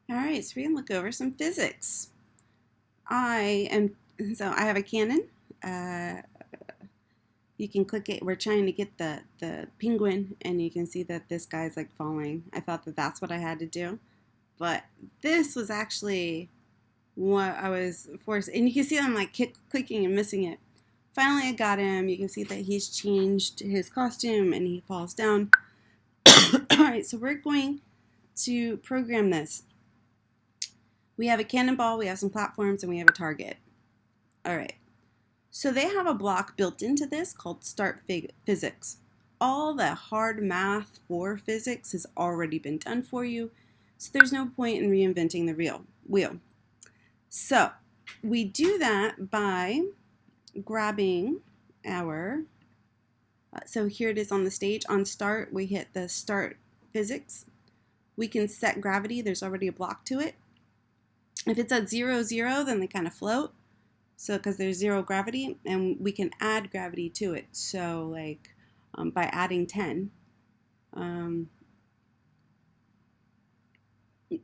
All right, so we're gonna look over some physics. I have a cannon. Uh, you can click it. We're trying to get the penguin, and you can see that this guy's like falling. I thought that that's what I had to do, but this was actually what I was forced. And you can see I'm like clicking and missing it. Finally, I got him. You can see that he's changed his costume, and he falls down. All right, so we're going to program this. We have a cannonball, we have some platforms, and we have a target. All right. So they have a block built into this called Start Physics. All the hard math for physics has already been done for you, so there's no point in reinventing the wheel. So we do that by grabbing our, so here it is on the stage. On start, we hit the Start Physics. We can set gravity. There's already a block to it. If it's at 0, 0, then they kind of float. So because there's 0 gravity, and we can add gravity to it. So like by adding 10. And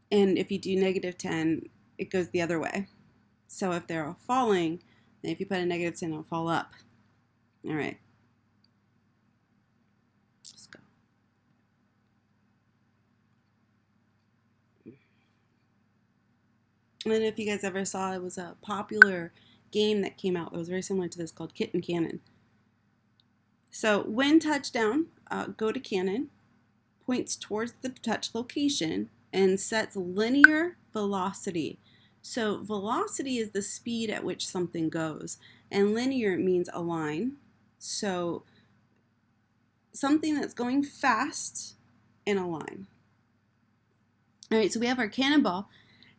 if you do negative 10, it goes the other way. So if they're all falling, then if you put a negative 10, it'll fall up. All right. Let's go. And if you guys ever saw, it was a popular game that came out that was very similar to this called Kitten Cannon. So when touchdown, go to cannon, points towards the touch location, and sets linear velocity. So velocity is the speed at which something goes, and linear means a line. So something that's going fast in a line. All right, so we have our cannonball.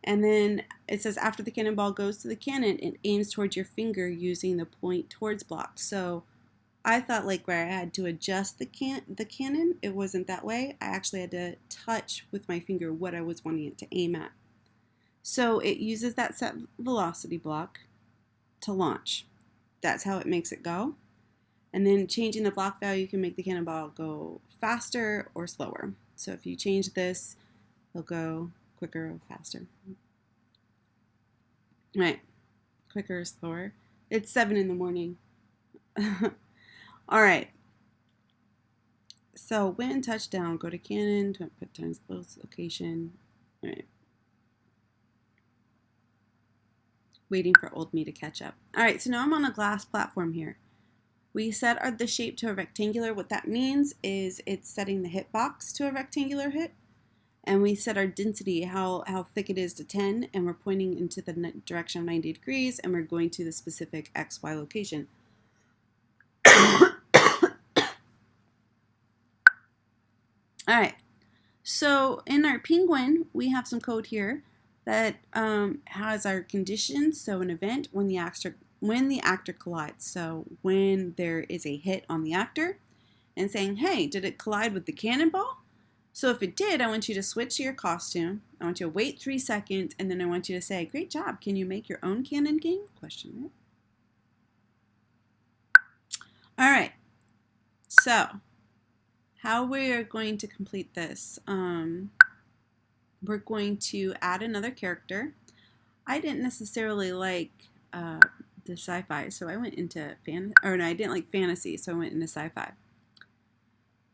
And then it says after the cannonball goes to the cannon, it aims towards your finger using the point towards block. So I thought like where I had to adjust the cannon, it wasn't that way. I actually had to touch with my finger what I was wanting it to aim at. So it uses that set velocity block to launch. That's how it makes it go. And then changing the block value can make the cannonball go faster or slower. So if you change this, it'll go quicker or faster. Right, quicker or slower. It's 7 in the morning. All right. So when touchdown, go to cannon, put times location. All right. Waiting for old me to catch up. All right, so now I'm on a glass platform here. We set the shape to a rectangular. What that means is it's setting the hitbox to a rectangular hit. And we set our density, how thick it is, to 10, and we're pointing into the direction of 90 degrees, and we're going to the specific XY location. All right, so in our penguin, we have some code here that has our conditions. So an event when the actor collides. So when there is a hit on the actor, and saying, hey, did it collide with the cannonball? So if it did, I want you to switch to your costume. I want you to wait 3 seconds, and then I want you to say, great job. Can you make your own cannon game? Question mark. All right. So how we are going to complete this, we're going to add another character. I didn't necessarily like the sci-fi, so I went into I didn't like fantasy, so I went into sci-fi.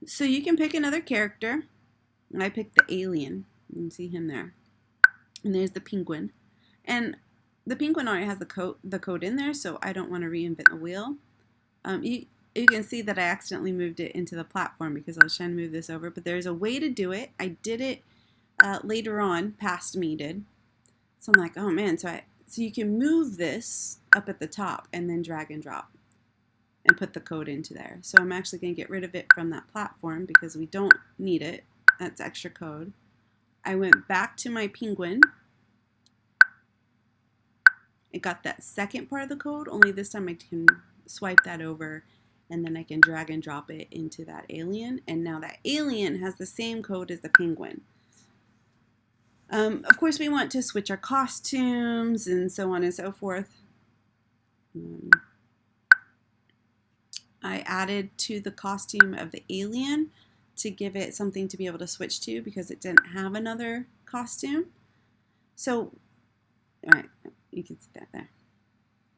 So you can pick another character. I picked the alien. You can see him there. And there's the penguin. And the penguin already has the code in there, so I don't want to reinvent the wheel. You can see that I accidentally moved it into the platform because I was trying to move this over, but there's a way to do it. I did it later on, past me did. So I'm like, oh man, so you can move this up at the top and then drag and drop and put the code into there. So I'm actually going to get rid of it from that platform because we don't need it. That's extra code. I went back to my penguin. I got that second part of the code, only this time I can swipe that over and then I can drag and drop it into that alien. And now that alien has the same code as the penguin. Of course, we want to switch our costumes and so on and so forth. I added to the costume of the alien to give it something to be able to switch to because it didn't have another costume. So, all right, you can see that there.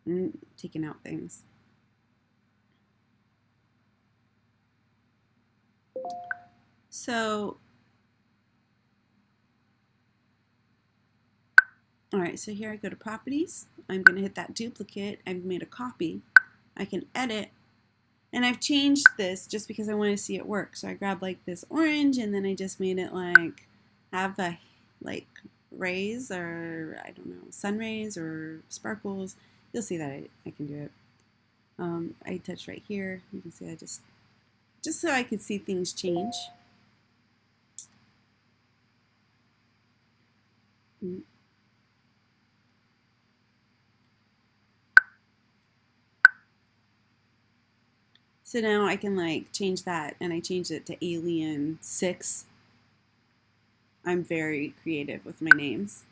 I'm taking out things. So, all right, so here I go to properties. I'm going to hit that duplicate. I've made a copy. I can edit, and I've changed this just because I want to see it work. So I grabbed like this orange, and then I just made it like have a like rays, or I don't know, sun rays or sparkles. You'll see that I can do it. I touch right here. You can see I just so I could see things change. Mm. So now I can like change that, and I changed it to Alien 6. I'm very creative with my names.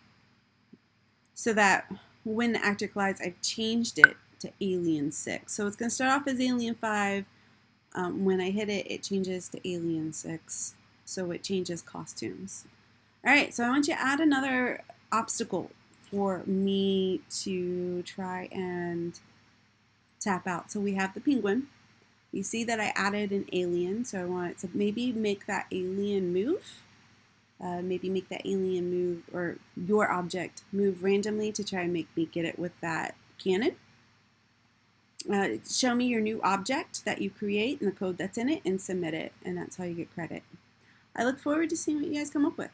So that when the actor collides, I've changed it to Alien 6. So it's going to start off as Alien 5. When I hit it, it changes to Alien 6. So it changes costumes. All right, so I want you to add another obstacle for me to try and tap out. So we have the penguin. You see that I added an alien, so I want to maybe make that alien move. Maybe make that alien move, or your object move randomly to try and make me get it with that cannon. Show me your new object that you create and the code that's in it, and submit it, and that's how you get credit. I look forward to seeing what you guys come up with.